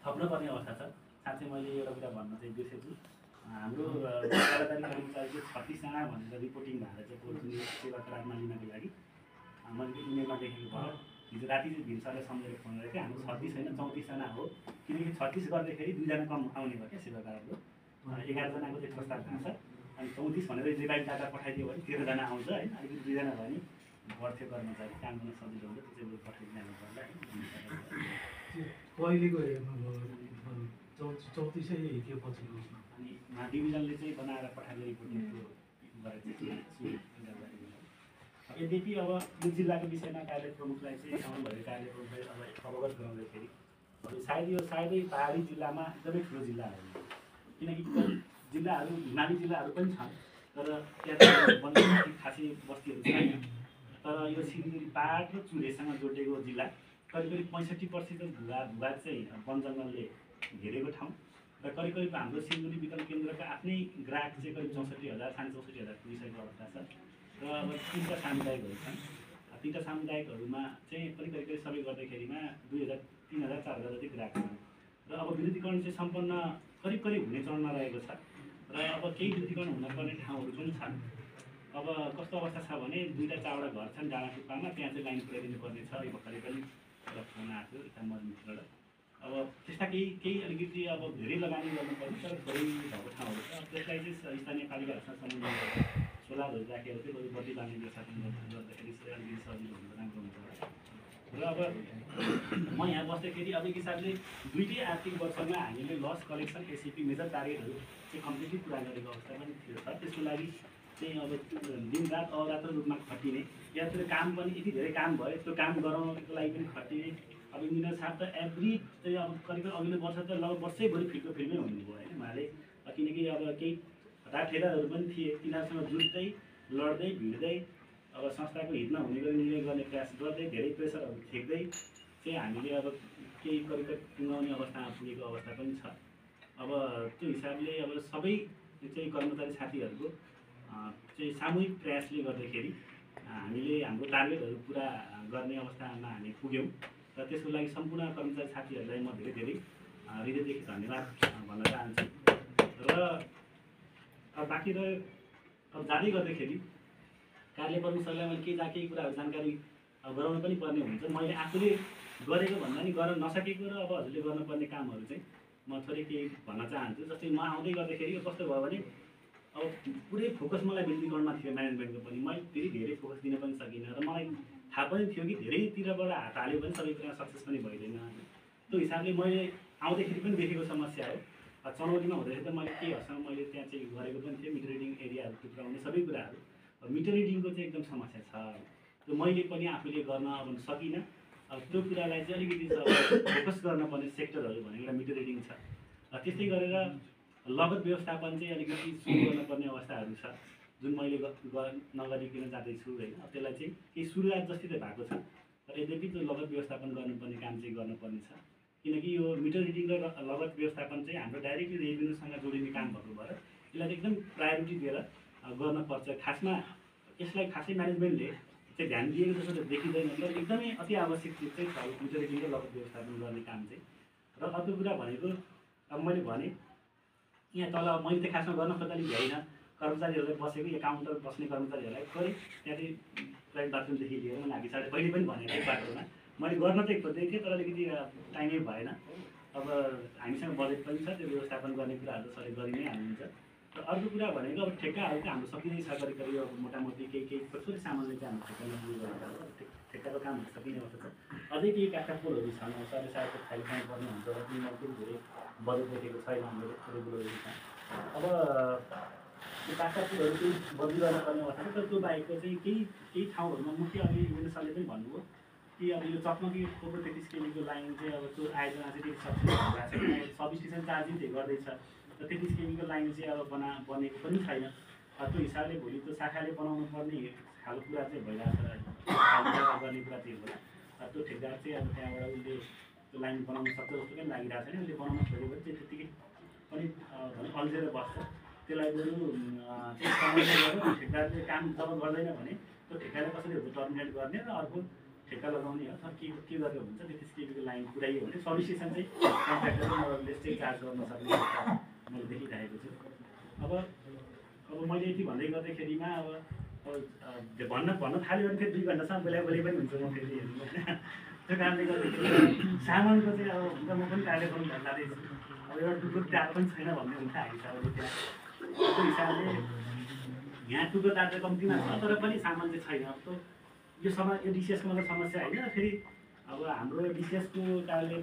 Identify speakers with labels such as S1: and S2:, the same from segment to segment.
S1: थप्नुपर्ने अवस्था छ। साँच्चै मैले एउटा कुरा भन्न चाहिँ बिर्सेछु, हाम्रो सरकारी कर्मचारी चाहिँ 36जना भनेर रिपोर्टिङ भएर चाहिँ पोर्टुली सेवा करारमा लिनको लागि मैले इमेलमा देखेको भएर हिजो राति चाहिँ भिन्सरले सम्झेर फोन गरेको थिएँ। हाम्रो 36 होइन 34जना हो, किनकि 36 गर्दाखेरि 2जना कम आउने भयो क्या सेवा करारको। 11जनाको चाहिँ प्रस्ताव भएको छ, अनि 34 भनेर रिभाइड डाटा पठाइदियो भने 13जना आउँछ होइन। अलिकति 2जना भयो भने बढ्थ्यो कर्मचारी, काम गर्न सजिलो हुन्छ, त्यो चाहिँ पठाइदिनु पर्ला होइन।
S2: कहिलेको हेर्नुभयो 34 त्यो पछिको उसमा
S1: अनि डिभिजनले चाहिँ बनाएर पठाएको रिपोर्टिङको गरेको छु। यद्यपि अब यो जिल्लाको विषयमा कार्य प्रमुखलाई चाहिँ आउनुभयो, कार्य प्रमुखलाई अब अवगत गराउँदाखेरि सायद यो सायदै पहाडी जिल्लामा एकदमै ठुलो जिल्ला हो, किनकि जिल्लाहरू हिमाली जिल्लाहरू पनि छन् तर त्यहाँ वनजङ्गल खासै बस्तीहरू छैन। तर यो सिलगढी पहाड र चुरेसँग जोडिएको जिल्ला, करिब 65% भूभाग चाहिँ वनजङ्गलले घेरेको ठाउँ र करिब हाम्रो सिलगढी वितरण केन्द्रका आफ्नै ग्राहक चाहिँ करिब 64,000 64,000 पुगिसकेको अवस्था छ। र अब 3टा सामुदायिकहरू छन्। 3टा सामुदायिकहरूमा चाहिँ पनि करिब सबै गर्दाखेरिमा 2,000 3,000 4,000 जति ग्राहक छन्। र अब विद्युतीकरण चाहिँ सम्पन्न करिब हुने चरणमा रहेको छ र अब केही विद्युतीकरण हुनपर्ने ठाउँहरू पनि छन्। अब कस्तो अवस्था छ भने 2टा 4वटा घर छन् डाँडा टुप्पामा, त्यहाँ चाहिँ लाइन पुर्याइदिनु पर्ने छ। यो भर्खरै पनि एउटा फोन आएको थियो यता मर्मित्रबाट। अब त्यस्ता केही अलिकति अब धेरै लगानी गर्नुपर्ने तर थोरै भएको ठाउँहरू छ। त्यसलाई चाहिँ स्थानीय पालिकाहरूसँग समन्वय गरेर सोलरहरू राखेर चाहिँ बरु बत्ती बाल्ने व्यवस्थापन गर्दाखेरि अलिकति सजिलो हुन्छ, राम्रो हुन्छ। र अब म यहाँ बस्दाखेरि अब एक हिसाबले 2टै आर्थिक वर्षमा हामीले लस कलेक्सन एसिपी मेजर टार्गेटहरू चाहिँ कम्प्लिटली पुरा गरेको अवस्था पनि थियो छ। त्यसको लागि चाहिँ अब दिनरात अहोरात्र रूपमा खटिने, या त्यो काम पनि यति धेरै काम भयो, त्यो काम गराउनको लागि पनि खटिने। अब इन्जिनियर साहब त एभ्री चाहिँ अब करिब अघिल्लो वर्ष त लगभग वर्षैभरि फिल्मै हुनुभयो होइन उहाँले, किनकि अब केही ठेलाहरू पनि थिए, तिनीहरूसँग जुट्दै लड्दै भिड्दै अब संस्थाको हितमा हुने गरी निर्णय गर्ने प्रयास गर्दै धेरै प्रेसरहरू थेक्दै चाहिँ हामीले अब केही करिब टुङ्गाउने अवस्थामा पुगेको अवस्था पनि छ। अब त्यो हिसाबले अब सबै चाहिँ कर्मचारी साथीहरूको चाहिँ सामूहिक प्रयासले गर्दाखेरि हामीले हाम्रो टार्गेटहरू पुरा गर्ने अवस्थामा हामी पुग्यौँ र त्यसको लागि सम्पूर्ण कर्मचारी साथीहरूलाई म धेरै हृदयदेखि धन्यवाद भन्न चाहन्छु। र अब बाँकी रह्यो, अब जाँदै गर्दाखेरि कार्य प्रमुखहरूलाई मैले केही कुराहरू जानकारी गराउनु पनि पर्ने हुन्छ। मैले आफूले गरेको भन्दा नि गर्न नसकेको र अब हजुरले गर्नुपर्ने कामहरू चाहिँ म थोरै केही भन्न चाहन्छु। जस्तै म आउँदै गर्दाखेरि कस्तो भयो भने अब पुरै फोकस मलाई विद्युतीकरणमा थियो, म्यानेजमेन्टको पनि मैले फेरि धेरै फोकस दिन पनि सकिनँ र मलाई थाहा पनि थियो कि धेरैतिरबाट हात हाल्यो भने सबै कुरा सक्सेस पनि भइँदैन। त्यो हिसाबले मैले आउँदाखेरि पनि देखेको समस्या हो। चनौतीमा हुँदाखेरि त मैले केही हदसम्म मैले त्यहाँ चाहिँ गरेको पनि थियो, मिटर रिडिङ एरियाहरू टुक्राउने सबै कुराहरू। मिटर रिडिङको चाहिँ एकदम समस्या छ, त्यो मैले पनि आफूले गर्न अब सकिनँ। अब त्यो कुरालाई चाहिँ अलिकति फोकस गर्नुपर्ने सेक्टरहरू भनेको एउटा मिटर रिडिङ छ। त्यस्तै गरेर लगत व्यवस्थापन चाहिँ अलिकति सुरु गर्नुपर्ने अवस्थाहरू छ, जुन मैले नगरिकन जाँदैछु होइन। त्यसलाई चाहिँ केही सुरुवात जस्तै त भएको छ, तर यद्यपि त्यो लगत व्यवस्थापन गर्नुपर्ने काम चाहिँ गर्नुपर्ने छ। किनकि यो मिटर रिडिङ र लगत व्यवस्थापन चाहिँ हाम्रो डाइरेक्टली रेभेन्यूसँग जोडिने काम भएको भएर यसलाई एकदम प्रायोरिटी दिएर गर्नुपर्छ। खासमा यसलाई खासै म्यानेजमेन्टले चाहिँ ध्यान दिएको जस्तो त देखिँदैन, तर एकदमै अति आवश्यक चिज चाहिँ छ मिटर रिडिङ र लगत व्यवस्थापन गर्ने काम चाहिँ। र अर्को कुरा भनेको अब मैले भने यहाँ तल मैले त खासमा गर्न खोज्दाखेरि भ्याइनँ, कर्मचारीहरूलाई बसेको या काउन्टर बस्ने कर्मचारीहरूलाई करिब त्यहाँ चाहिँ प्राइभेट बाथरुमदेखि लिएर मैले अघि साढे पहिले पनि भनेको थिएँ बाटोमा मैले गर्न चाहिँ खोज्दै थिएँ, तर अलिकति टाइमै भएन। अब हामीसँग बजेट पनि छ, त्यो व्यवस्थापन गर्ने कुराहरू त सरले गरि नै हाल्नुहुन्छ। र अर्को कुरा भनेको अब ठेक्काहरू चाहिँ हाम्रो सकिँदै छ, करिब अब मोटामोटी केही थोरै सामानले चाहिँ हाम्रो ठेक्कामा सुरु गरेको छ, ठेक्काको काम सकिने अवस्था छ। अझै केही काठका पोलहरू छन्, सरले सायद खाली खानु पर्ने हुन्छ र तिनीमा पनि धेरै बजेट देखेको छैन हाम्रो रेगुलरली छ। अब त्यो काठका पोलहरू चाहिँ बदली गर्नुपर्ने अवस्था छ, तर त्यो बाहेकको चाहिँ केही ठाउँहरूमा मुख्य अघि इन्जिनियर सरले पनि भन्नुभयो कि अब यो चकमकी 33 केमीको लाइन चाहिँ अब त्यो आयोजना चाहिँ त्यति सक्सेस भएको छैन, सब स्टेसन चार्जिङ चाहिँ गर्दैछ र 33 केमीको लाइन चाहिँ अब बनेको पनि छैन। त्यो हिसाबले भोलि त्यो शाखाले बनाउनु पर्ने खालको कुरा चाहिँ भइरहेको छ, गर्ने कुरा चाहिँ होला। त्यो ठेकदार चाहिँ अब त्यहाँबाट उसले त्यो लाइन बनाउन सक्छ जस्तो पनि लागिरहेको छैन, उसले बनाउन छोड्यो भने चाहिँ त्यत्तिकै पनि अल्झेर बस्छ। त्यसलाई बरु चाहिँ समन्वय गरेर ठेकदारले काम जब गर्दैन भने त्यो ठेकदारले कसरी हुन्छ टर्मिनेट गर्ने र अर्को ठेक्का लगाउने हो अथवा के गरेर हुन्छ त्यति केबीको लाइन पुऱ्याइयो भने सब्स्टेसन चाहिँ कन्ट्र्याक्टरले चाहिँ चार्ज गर्न सक्ने मैले देखिरहेको छु। अब मैले यति भन्दै गर्दाखेरिमा अब भन्न थाल्यो भने फेरि 2 घन्टासम्म बोले पनि हुन्छ म फेरि हेर्नु होइन। त्यो कारणले गर्दाखेरि सामानको चाहिँ अब हुन्छ म पनि कार्यक्रम जाँदैछु। अब एउटा टुक्रो ट्याप पनि छैन भन्ने हुन्छ हामी हिसाबले त्यहाँ त्यो हिसाबले यहाँ टुक्रो ट्याप चाहिँ कम्तीमा छ तर पनि सामान चाहिँ छैन। अब यो डिसिएसको मात्रै समस्या होइन फेरि अब हाम्रो डिसिएसको कार्यले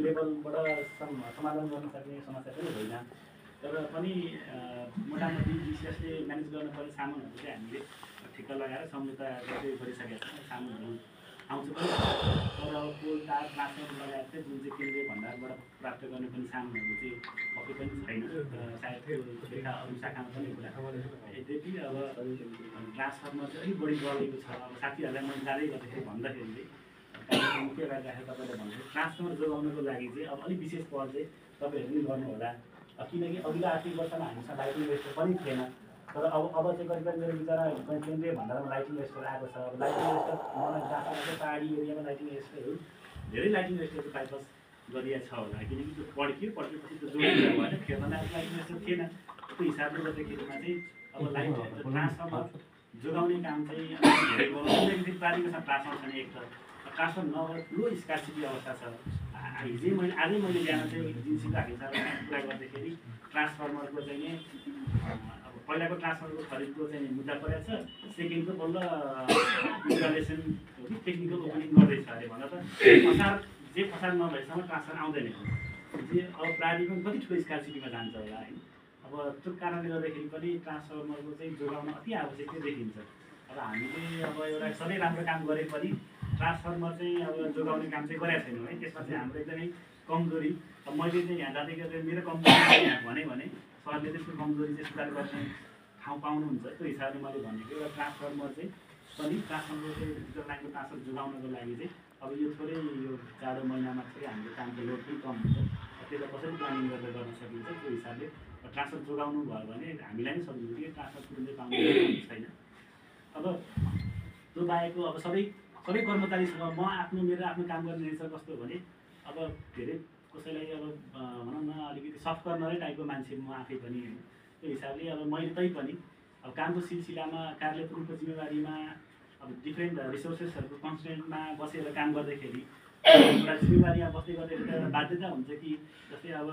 S1: लेभलबाट समाधान गर्न सक्ने समस्या पनि होइन तर पनि मोटामोटी डिसिएसले म्यानेज गर्नुपर्ने सामानहरू चाहिँ हामीले ठिक्क लगाएर सम्झौता गरिसकेका छौँ। सामानहरू आउँछ पनि तर पोल तार ट्रान्सफर्मर लगाएर चाहिँ जुन चाहिँ केन्द्रीय भण्डारबाट प्राप्त गर्ने पनि सामानहरू चाहिँ पक्कै पनि छैन सायद त्यो लेखा अरू शाखामा पनि कुरा। यद्यपि अब ट्रान्सफर्मर चाहिँ अलिक बढी गलेको छ। अब साथीहरूलाई मैले जाँदै गर्दाखेरि भन्दाखेरि चाहिँ मुख्य राखेर तपाईँले भन्नुभयो ट्रान्सफर्मर जोगाउनको लागि चाहिँ अब अलिक विशेष पहल चाहिँ तपाईँहरू पनि गर्नु होला किनकि अघिल्लो आर्थिक वर्षमा हामीसँग लाइटिङ रेस्टो पनि थिएन तर अब चाहिँ करिब मेरो विचारमा केन्द्रीय भण्डारमा लाइटिङ रेस्टोहरू आएको छ। अब लाइटिङ रेस्टो मलाई जहाँ चाहिँ पहाडी एरियामा लाइटिङ रेस्टोहरू धेरै लाइटिङ रेस्टोहरू बाइपास गरिएको छ होला किनकि त्यो पड्किएपछि त्यो जोडिन्छ भएन फेर्नमा लाइटिङ रेस्टो थिएन। त्यो हिसाबले गर्दाखेरिमा चाहिँ अब लाइट ट्रान्सफर्मर जोगाउने काम चाहिँ धेरै किनकि प्राविधिक ट्रान्सफर्मर छैन एक त ट्रान्सफर्मर नभएर ठुलो स्कार्सिटी अवस्था छ। आजै मैले बिहान चाहिँ एजेन्सीको हामीसँग कुरा गर्दाखेरि ट्रान्सफर्मरको चाहिँ अब पहिलाको ट्रान्सफर्मरको खरिदको चाहिँ मुद्दा परेको छ। सेकेन्डको बल्ल इन्स्टलेसन हो कि टेक्निकल ओपनिङ गर्दैछ अरे भन्दा त असार नभएसम्म ट्रान्सफर आउँदैन। अब प्राविधिक कति ठुलो स्कार्सिटीमा जान्छ होला होइन। अब त्यो कारणले गर्दाखेरि पनि ट्रान्सफर्मरको चाहिँ जोगाउन अति आवश्यक देखिन्छ। अब हामीले अब एउटा सधैँ राम्रो काम गरे पनि ट्रान्सफर्मर चाहिँ अब जोगाउने काम चाहिँ गरेका छैनौँ है। त्यसमा चाहिँ हाम्रो एकदमै कमजोरी। अब मैले चाहिँ यहाँ जाँदै गर्दै मेरो कमजोरी यहाँ भने सरले त्यसको कमजोरी चाहिँ सुधार गर्ने ठाउँ पाउनुहुन्छ। त्यो हिसाबले मैले भनेको एउटा ट्रान्सफर्मर चाहिँ पनि ट्रान्सफर्मर चाहिँ डिजिटल लाइनको ट्रान्सफर जोगाउनको लागि चाहिँ अब यो थोरै यो जाडो महिनामा चाहिँ हाम्रो कामको लोड पनि कम हुन्छ। त्यसलाई कसरी प्लानिङ गरेर गर्न सकिन्छ त्यो हिसाबले ट्रान्सफर जोगाउनु भयो भने हामीलाई नै सजिलो कि ट्रान्सफर तुरुन्तै पाउने छैन। अब त्यो बाहेकको अब सबै कर्मचारीसँग मेरो आफ्नो काम गर्ने नेचर कस्तो भने अब धेरै कसैलाई अब भनौँ न अलिकति सफ्ट कर्नरै टाइपको मान्छे म आफै पनि होइन। त्यो हिसाबले अब मैले पनि अब कामको सिलसिलामा कार्यालय प्रमुखको जिम्मेवारीमा अब डिफ्रेन्ट रिसोर्सेसहरूको कन्सटेन्टमा बसेर काम गर्दाखेरि एउटा जिम्मेवारीमा बस्दै गर्दाखेरि एउटा बाध्यता हुन्छ कि जस्तै अब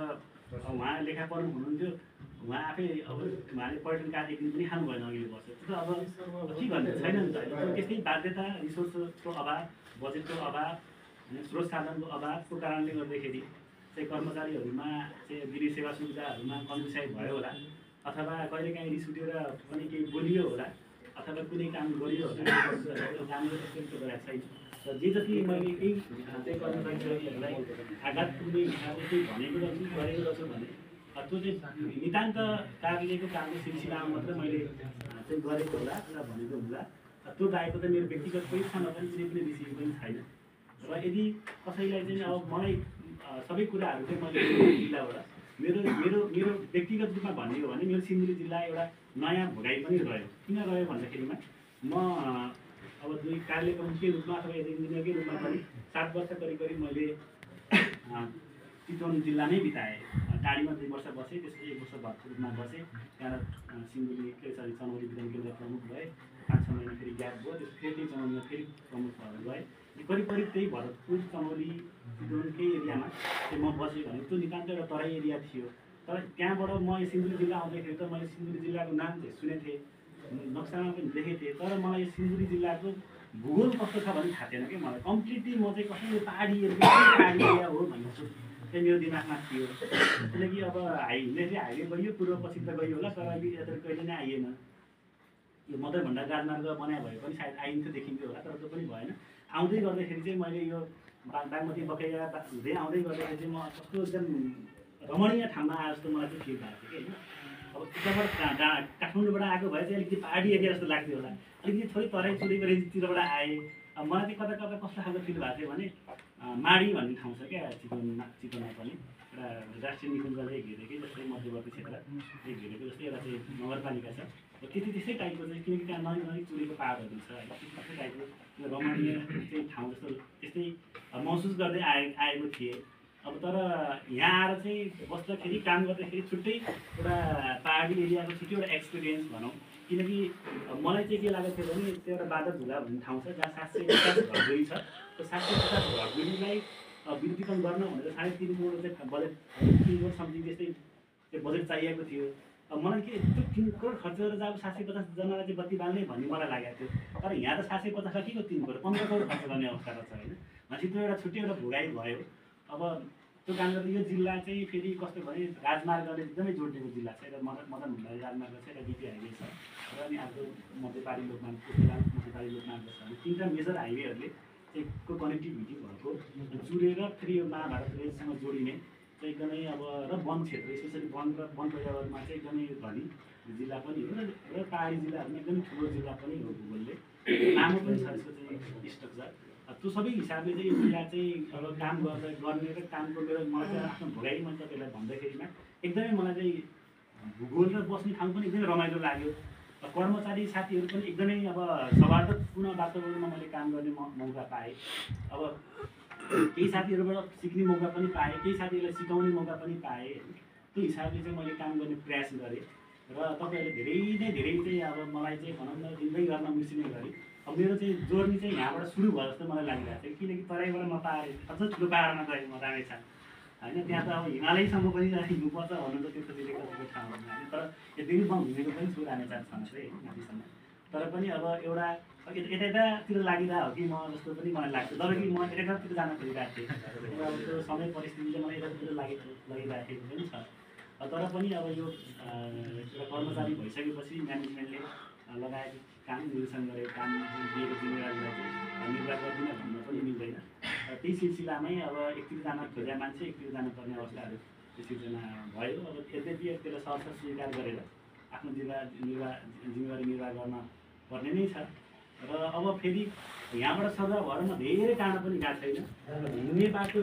S1: उहाँ लेखा प्रमुख हुनुहुन्थ्यो उहाँ आफै अब उहाँले पर्यटन कार्य एक दिन पनि खानु भएन अघिल्लो वर्ष। त्यो अब के गर्ने छैन नि त होइन। त्यस्तै बाध्यता रिसोर्सको अभाव बजेटको अभाव स्रोत साधनको अभावको कारणले गर्दाखेरि चाहिँ कर्मचारीहरूमा चाहिँ दिने सेवा सुविधाहरूमा कन्जुसाइ भयो होला अथवा कहिलेकाहीँ रिस उठेर पनि केही बोलियो होला अथवा कुनै काम गरियो होला राम्रो त्यस्तो गरेको छैन। र जे जति मैले केही चाहिँ कर्मचारीहरूलाई आघात पुग्ने हिसाबले केही भनेको रहेछु गरेको रहेछु भने त्यो चाहिँ नितान्त कार्यालयको कामको सिलसिलामा मात्र मैले चाहिँ गरेको होला र भनेको होला। त्यो बाहेक त मेरो व्यक्तिगत कोही ठाउँमा पनि कुनै पनि रिसिभ पनि छैन। र यदि कसैलाई चाहिँ अब मलाई सबै कुराहरू चाहिँ मैले जिल्लाबाट मेरो व्यक्तिगत रूपमा भन्ने हो भने मेरो सिन्धुली जिल्ला एउटा नयाँ भोगाइ पनि रह्यो। किन रह्यो भन्दाखेरिमा म अब दुई कार्यालयको मुख्य रूपमा अथवा इन्जिनियरकै रूपमा पनि 7 वर्ष करिब मैले चितवन जिल्लामै बिताएँ। टाढीमा 2 वर्ष बसेँ त्यसपछि 1 वर्ष भरतपुरमा बसेँ। त्यहाँ सिन्धुली चनौरी विधान केन्द्र प्रमुख भएँ। 5-6 महिना फेरि ग्याप भयो त्यसपछि फेरि चनौरीमा फेरि प्रमुख भएर गएँ। करिब त्यही भरतपुर चनौरी चितवनकै एरियामा चाहिँ म बसेँ भने त्यो नितान्त एउटा तराई एरिया थियो। तर त्यहाँबाट म यो सिन्धुली जिल्ला आउँदाखेरि त मैले सिन्धुली जिल्लाको नाम चाहिँ सुनेको थिएँ नक्सामा पनि देखेको थिएँ तर मलाई यो सिन्धुली जिल्लाको भूगोल कस्तो छ भन्ने थाहा थिएन कि मलाई कम्प्लिटली म चाहिँ कसैले पहाडी एरिया हो भन्ने चाहिँ मेरो दिमागमा थियो। किनकि अब हाइवे गयो पूर्व पश्चिम त गयो होला तर अहिले यता कहिले नै आइएन। यो मदर भण्डार राजमार्ग बनाए भए पनि सायद आइन्थ्यो देखिन्थ्यो होला तर त्यो पनि भएन। आउँदै गर्दाखेरि चाहिँ मैले यो बागमती बकैया हुँदै आउँदै गर्दाखेरि चाहिँ म कस्तो एकदम रमणीय ठाउँमा आए जस्तो मलाई चाहिँ फिल भएको थियो कि होइन। अब त्यहाँबाट काठमाडौँबाट आएको भए चाहिँ अलिकति पहाडी एरिया जस्तो लाग्थ्यो होला अलिकति थोरै तराई चुरेको रेन्जतिरबाट आएँ। अब मलाई चाहिँ कता कस्तो खालको फिल भएको थियो भने माडी भन्ने ठाउँ छ क्या चितवनमा पनि एउटा राष्ट्रिय निकुञ्जले घेरेकै जस्तै मध्यवर्ती क्षेत्रले घेरेको जस्तै एउटा चाहिँ नगरपालिका छ। त्यस्तै टाइपको चाहिँ किनकि त्यहाँ नजिक नजिक चुरेको पाहाडहरू छ होइन, त्यस्तै टाइपको रमणीय चाहिँ ठाउँ जस्तो त्यस्तै महसुस गर्दै आएको थिएँ। अब तर यहाँ आएर चाहिँ बस्दाखेरि काम गर्दाखेरि छुट्टै एउटा पाहाडी एरियाको छुट्टै एउटा एक्सपिरियन्स भनौँ। किनकि मलाई चाहिँ के लागेको थियो भने त्यो एउटा बादर झुला भन्ने ठाउँ छ जहाँ 750 घरधुरी छ। त्यो 750 घरधुरीलाई विद्युतीकरण गर्न भनेर 3.5 करोड चाहिँ बजेट 3 करोड समथिङ त्यस्तै त्यो बजेट चाहिएको थियो। अब मलाई के त्यो 3 करोड खर्च गरेर अब 750 जनालाई चाहिँ बत्ती बाल्ने भन्ने मलाई लागेको थियो। तर यहाँ त 750 के को 3 करोड 15 करोड खर्च गर्ने अवस्था रहेछ होइन। भनेपछि त्यो एउटा छुट्टै एउटा भोगाइ भयो। अब त्यो कारणले गर्दा यो जिल्ला चाहिँ फेरि कस्तो भने राजमार्गले एकदमै जोडिएको जिल्ला छ। एउटा मदन भण्डारी राजमार्ग छ, एउटा बिपी हाइवे छ र अनि अर्को मध्यपारी लोकमार्ग, मध्यपारी लोकमार्ग छ। अनि 3टा मेजर हाइवेहरूले चाहिँ को कनेक्टिभिटी भएको जुडेर फेरि यो महाभारत रेलसँग जोडिने चाहिँ एकदमै अब र वन क्षेत्र स्पेसली वन र वन पर्यावरणमा चाहिँ एकदमै धनी जिल्ला पनि हो र पाहाडी जिल्लाहरूमा एकदमै ठुलो जिल्ला पनि हो। भूगोलले लामो पनि छ यसको चाहिँ स्ट्रक्चर। त्यो सबै हिसाबले चाहिँ यो जिल्ला चाहिँ अब काम गर्ने र कामको मेरो मलाई चाहिँ आफ्नो भोगाइ मैले तपाईँलाई भन्दाखेरिमा एकदमै मलाई चाहिँ भूगोल र बस्ने ठाउँ पनि एकदमै रमाइलो लाग्यो। कर्मचारी साथीहरू पनि एकदमै अब सौहार्दपूर्ण वातावरणमा मैले काम गर्ने मौका पाएँ। अब केही साथीहरूबाट सिक्ने मौका पनि पाएँ, केही साथीहरूलाई सिकाउने मौका पनि पाएँ। त्यो हिसाबले चाहिँ मैले काम गर्ने प्रयास गरेँ र तपाईँहरूले धेरै चाहिँ अब मलाई चाहिँ भनौँ न जिन्दगी गर्न मिसिने गरी अब मेरो चाहिँ जोर्नी चाहिँ यहाँबाट सुरु भयो जस्तो मलाई लागिरहेको थियो। किनकि तराईबाट म पाहाड अझ ठुलो पाहाडमा गएँ म रामेछाप होइन। त्यहाँ त अब हिमालयसम्म पनि हिँड्नुपर्छ भन्नु त त्यस्तोतिर कतिको ठाउँमा होइन। तर यति म घुमेको पनि छु रामेछापसम्म चाहिँ माथिसम्म। तर पनि अब एउटा यतातिर लागिरहेको हो कि म जस्तो पनि मलाई लाग्छ। तर कि म यतातिर जान खोजिरहेको थिएँ। अब त्यो समय परिस्थितिले मलाई यतातिर लागिरहेको पनि छ। तर पनि अब यो एउटा कर्मचारी भइसकेपछि म्यानेजमेन्टले लगाएको काम निरीक्षण गरेको काम दिएको जिम्मेवारीलाई चाहिँ निर्वाह गर्दिनँ भन्न पनि मिल्दैन। र त्यही सिलसिलामै अब एकतिर जान खोजेका मान्छे एकतिर जानुपर्ने अवस्थाहरू त्यो सिर्जना भयो। अब यद्यपि त्यसलाई सहर्ष स्वीकार गरेर आफ्नो जिम्मेवारी निर्वाह गर्न पर्ने नै छ। र अब फेरि यहाँबाट सदर भएर म धेरै टाढा पनि गएको छैन। हिँड्ने बाटो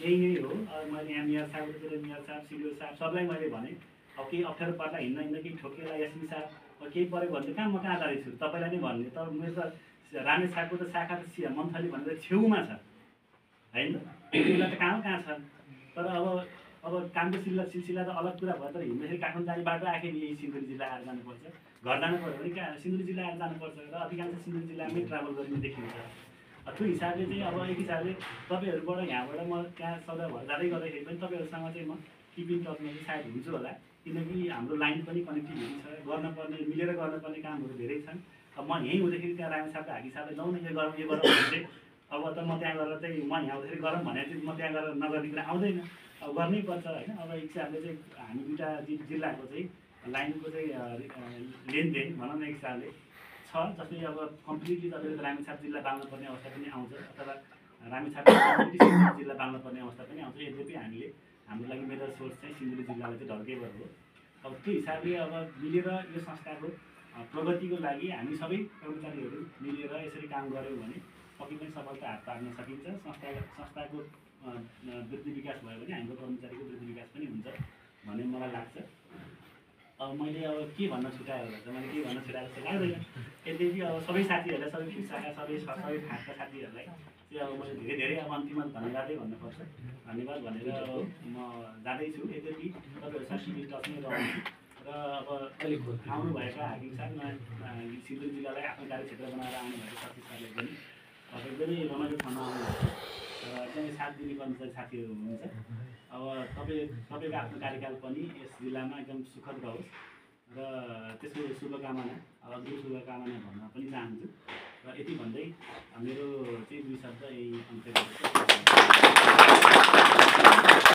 S1: यही नै हो। अब मैले यहाँ मेयर साहबतिर मेयर साहब सिडिओ साहब सबलाई मैले भनेँ अब केही अप्ठ्यारो पर्दा हिँड्न केही ठोकेला एसपी साहब केही पऱ्यो भने कहाँ म कहाँ जाँदैछु तपाईँलाई नै भन्ने। तर मेरो त रामेछापको त शाखा त मन्थली भनेर छेउमा छ होइन, जिल्ला त कहाँ छ। तर अब कामको सिलसिला त अलग कुरा भयो। तर हिँड्दाखेरि काठमाडौँ जाने बाटो आखिर यही सिलगढी जिल्ला आएर जानुपर्छ। घर जानु पऱ्यो भने कहाँ सिलगढी जिल्ला आएर जानुपर्छ र अधिकांश सिलगढी जिल्लामै ट्राभल गर्ने देखिन्छ। त्यो हिसाबले चाहिँ अब एक हिसाबले तपाईँहरूबाट यहाँबाट म त्यहाँ सदर भएर जाँदै गर्दाखेरि पनि तपाईँहरूसँग चाहिँ म किपिङ टचमा चाहिँ सायद हुन्छु होला। किनकि हाम्रो लाइन पनि कनेक्टिभिटी छ, गर्नुपर्ने मिलेर गर्नुपर्ने कामहरू धेरै छन्। अब म यहीँ हुँदाखेरि त्यहाँ रामेछापको हाकी साहबले जाउँ न यो गरौँ भने चाहिँ अब त म त्यहाँ गएर चाहिँ म यहाँ आउँदाखेरि गरौँ भने चाहिँ म त्यहाँ गएर नगर्ने कुरा आउँदैन। अब गर्नै पर्छ होइन। अब एक हिसाबले चाहिँ हामी दुईवटा जिल्लाको चाहिँ लाइनको चाहिँ लेनदेन भनौँ न एक हिसाबले छ। जस्तै अब कम्प्लिटली तपाईँको रामेछाप जिल्ला बाल्नुपर्ने अवस्था पनि आउँछ अथवा रामेछाप जिल्ला बाल्नुपर्ने अवस्था पनि आउँछ। यद्यपि हामीले हाम्रो लागि मेजर सोर्स चाहिँ सिलगढी जिल्लालाई चाहिँ ढल्केबाट हो। अब त्यो हिसाबले अब मिलेर यो संस्थाको प्रगतिको लागि हामी सबै कर्मचारीहरू मिलेर यसरी काम गऱ्यौँ भने पक्कै पनि सफलता हात पार्न सकिन्छ। संस्थाको वृद्धि विकास भयो भने हाम्रो कर्मचारीको वृद्धि विकास पनि हुन्छ भन्ने मलाई लाग्छ। अब मैले अब के भन्न छुट्यायो भने चाहिँ मैले के भन्न छुट्याएको जस्तो लाग्दैन। यद्यपि अब सबै साथीहरूलाई सबै शिक्षाका सबै खासका साथीहरूलाई चाहिँ अब मैले धेरै अब अन्तिममा धन्यवादै भन्नुपर्छ। धन्यवाद भनेर म जाँदैछु। यद्यपि तपाईँहरूसँग सिभिल टचमै रहनु र अब आउनुभएका हाकिम साहब सिलगढी जिल्लालाई आफ्नो कार्यक्षेत्र बनाएर आउनुभएको सतीश सरले पनि एकदमै रमाइलो ठाउँमा आउनुभएको र एकदमै साथ दिने कर्मचारी साथीहरू हुनुहुन्छ। अब तपाईँको आफ्नो कार्यकाल पनि यस जिल्लामा एकदम सुखद रहोस् र त्यसको शुभकामना अग्रिम शुभकामना भन्न पनि चाहन्छु। र यति भन्दै मेरो चाहिँ 2 शब्द यही अन्त्य गर्छु।